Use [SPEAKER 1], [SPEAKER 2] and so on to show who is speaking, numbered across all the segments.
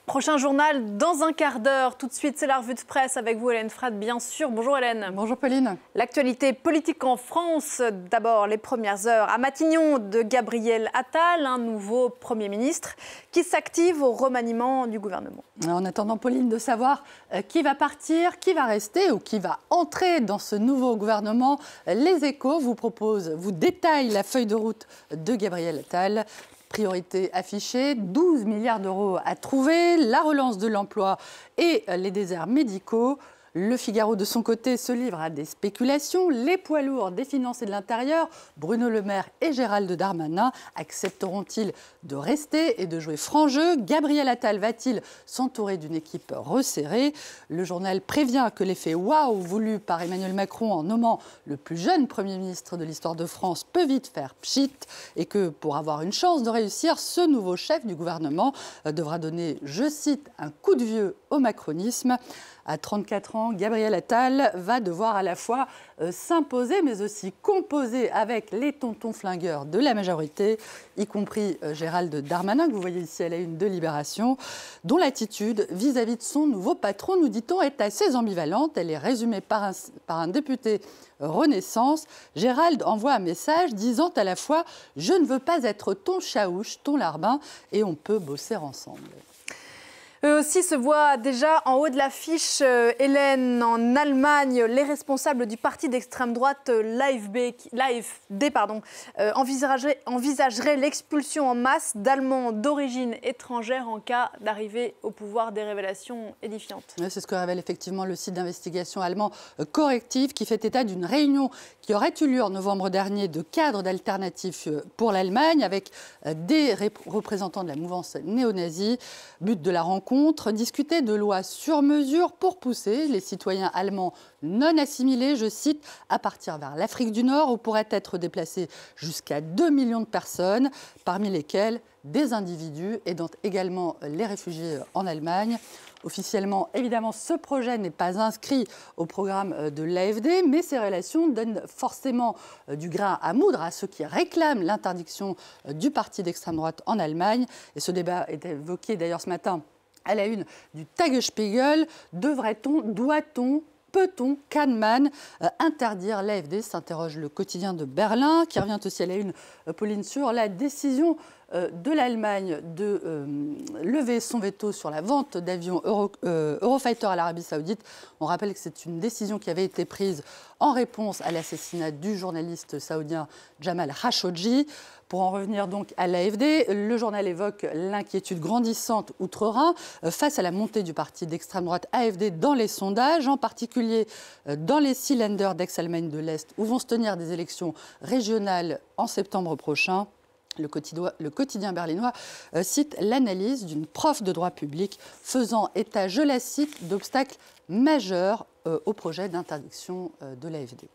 [SPEAKER 1] Prochain journal dans un quart d'heure. Tout de suite, c'est la revue de presse avec vous, Hélène Frade, bien sûr. Bonjour Hélène.
[SPEAKER 2] Bonjour Pauline.
[SPEAKER 1] L'actualité politique en France. D'abord, les premières heures à Matignon de Gabriel Attal, un nouveau Premier ministre qui s'active au remaniement du gouvernement.
[SPEAKER 2] En attendant, Pauline, de savoir qui va partir, qui va rester ou qui va entrer dans ce nouveau gouvernement, Les Échos vous détaille la feuille de route de Gabriel Attal. Priorité affichée, 12 milliards d'euros à trouver, la relance de l'emploi et les déserts médicaux. Le Figaro, de son côté, se livre à des spéculations. Les poids lourds des finances et de l'intérieur, Bruno Le Maire et Gérald Darmanin, accepteront-ils de rester et de jouer franc jeu? Gabriel Attal va-t-il s'entourer d'une équipe resserrée? Le journal prévient que l'effet waouh voulu par Emmanuel Macron en nommant le plus jeune Premier ministre de l'histoire de France peut vite faire pchit et que pour avoir une chance de réussir, ce nouveau chef du gouvernement devra donner, je cite, un coup de vieux au macronisme. À 34 ans, Gabriel Attal va devoir à la fois s'imposer, mais aussi composer avec les tontons flingueurs de la majorité, y compris Gérald Darmanin, que vous voyez ici à la une de Libération, dont l'attitude vis-à-vis de son nouveau patron, nous dit-on, est assez ambivalente. Elle est résumée par un député Renaissance. Gérald envoie un message disant à la fois « Je ne veux pas être ton chaouche, ton larbin, et on peut bosser ensemble ».
[SPEAKER 1] Eux aussi se voient déjà en haut de l'affiche. Hélène, en Allemagne, les responsables du parti d'extrême droite l'AfD envisageraient l'expulsion en masse d'Allemands d'origine étrangère en cas d'arrivée au pouvoir. Des révélations édifiantes.
[SPEAKER 2] C'est ce que révèle effectivement le site d'investigation allemand Correctiv, qui fait état d'une réunion qui aurait eu lieu en novembre dernier de cadres d'alternatifs pour l'Allemagne avec des représentants de la mouvance néo-nazie. But de la rencontre, discuter de lois sur mesure pour pousser les citoyens allemands non assimilés, je cite, à partir vers l'Afrique du Nord où pourraient être déplacés jusqu'à 2 millions de personnes, parmi lesquelles des individus aidant également les réfugiés en Allemagne. Officiellement, évidemment, ce projet n'est pas inscrit au programme de l'AfD, mais ces relations donnent forcément du grain à moudre à ceux qui réclament l'interdiction du parti d'extrême droite en Allemagne. Et ce débat est évoqué d'ailleurs ce matin à la une du Tagesspiegel. Devrait-on, doit-on, peut-on, Kahneman, interdire l'AfD, s'interroge le quotidien de Berlin, qui revient aussi à la une, Pauline, sur la décision de l'Allemagne de lever son veto sur la vente d'avions Eurofighter à l'Arabie Saoudite. On rappelle que c'est une décision qui avait été prise en réponse à l'assassinat du journaliste saoudien Jamal Khashoggi. Pour en revenir donc à l'AfD, le journal évoque l'inquiétude grandissante outre-Rhin face à la montée du parti d'extrême droite AfD dans les sondages, en particulier dans les 6 Länder d'ex-Allemagne de l'Est où vont se tenir des élections régionales en septembre prochain. Le quotidien berlinois cite l'analyse d'une prof de droit public faisant état, je la cite, d'obstacles majeurs au projet d'interdiction de l'AfD.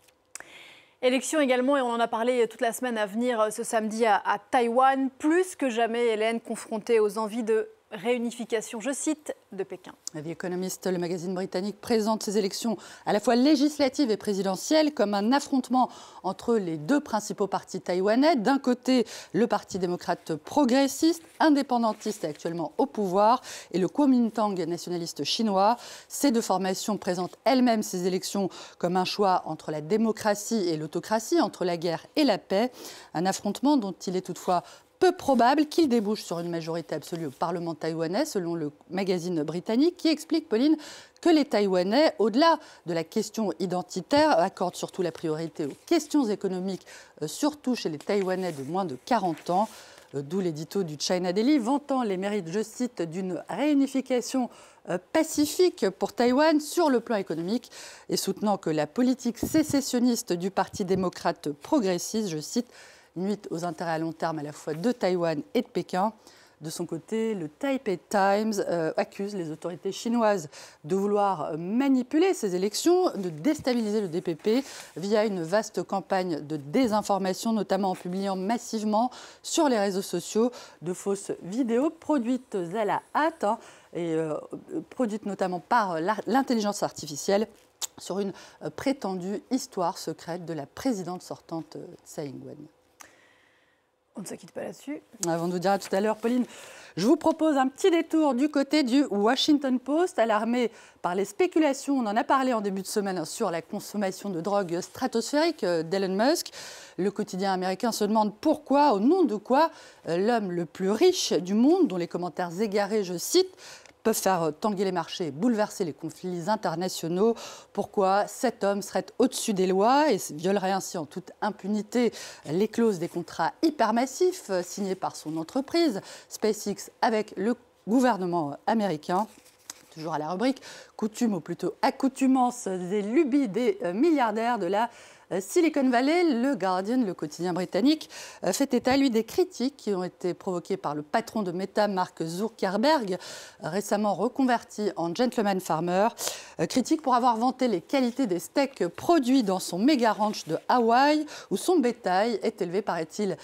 [SPEAKER 1] Élection également, et on en a parlé toute la semaine à venir ce samedi à Taïwan. Plus que jamais, Hélène, confrontée aux envies de réunification, je cite, de Pékin.
[SPEAKER 2] The Economist, le magazine britannique, présente ces élections à la fois législatives et présidentielles comme un affrontement entre les deux principaux partis taïwanais. D'un côté, le Parti démocrate progressiste, indépendantiste et actuellement au pouvoir, et le Kuomintang nationaliste chinois. Ces deux formations présentent elles-mêmes ces élections comme un choix entre la démocratie et l'autocratie, entre la guerre et la paix. Un affrontement dont il est toutefois peu probable qu'il débouche sur une majorité absolue au Parlement taïwanais, selon le magazine britannique, qui explique, Pauline, que les Taïwanais, au-delà de la question identitaire, accordent surtout la priorité aux questions économiques, surtout chez les Taïwanais de moins de 40 ans. D'où l'édito du China Daily, vantant les mérites, je cite, d'une réunification pacifique pour Taïwan sur le plan économique et soutenant que la politique sécessionniste du Parti démocrate progressiste, je cite, nuit aux intérêts à long terme à la fois de Taïwan et de Pékin. De son côté, le Taipei Times accuse les autorités chinoises de vouloir manipuler ces élections, de déstabiliser le DPP via une vaste campagne de désinformation, notamment en publiant massivement sur les réseaux sociaux de fausses vidéos produites à la hâte et produites notamment par l'intelligence artificielle sur une prétendue histoire secrète de la présidente sortante Tsai Ing-wen.
[SPEAKER 1] On ne se quitte pas là-dessus.
[SPEAKER 2] On nous dira tout à l'heure, Pauline. Je vous propose un petit détour du côté du Washington Post, alarmé par les spéculations, on en a parlé en début de semaine, sur la consommation de drogue stratosphérique d'Elon Musk. Le quotidien américain se demande pourquoi, au nom de quoi, l'homme le plus riche du monde, dont les commentaires égarés, je cite, peuvent faire tanguer les marchés et bouleverser les conflits internationaux. Pourquoi cet homme serait au-dessus des lois et violerait ainsi en toute impunité les clauses des contrats hypermassifs signés par son entreprise SpaceX avec le gouvernement américain. Toujours à la rubrique coutume, ou plutôt accoutumances et lubies des milliardaires de la Silicon Valley, le Guardian, le quotidien britannique, fait état, lui, des critiques qui ont été provoquées par le patron de Meta, Mark Zuckerberg, récemment reconverti en gentleman farmer. Critiques pour avoir vanté les qualités des steaks produits dans son méga ranch de Hawaï, où son bétail est élevé, paraît-il,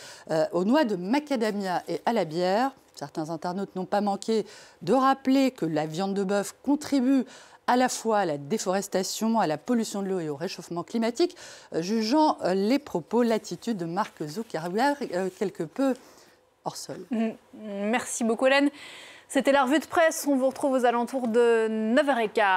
[SPEAKER 2] aux noix de macadamia et à la bière. Certains internautes n'ont pas manqué de rappeler que la viande de bœuf contribue à la fois à la déforestation, à la pollution de l'eau et au réchauffement climatique, jugeant les propos, l'attitude de Mark Zuckerberg quelque peu hors sol.
[SPEAKER 1] Merci beaucoup, Hélène. C'était la revue de presse. On vous retrouve aux alentours de 9h15.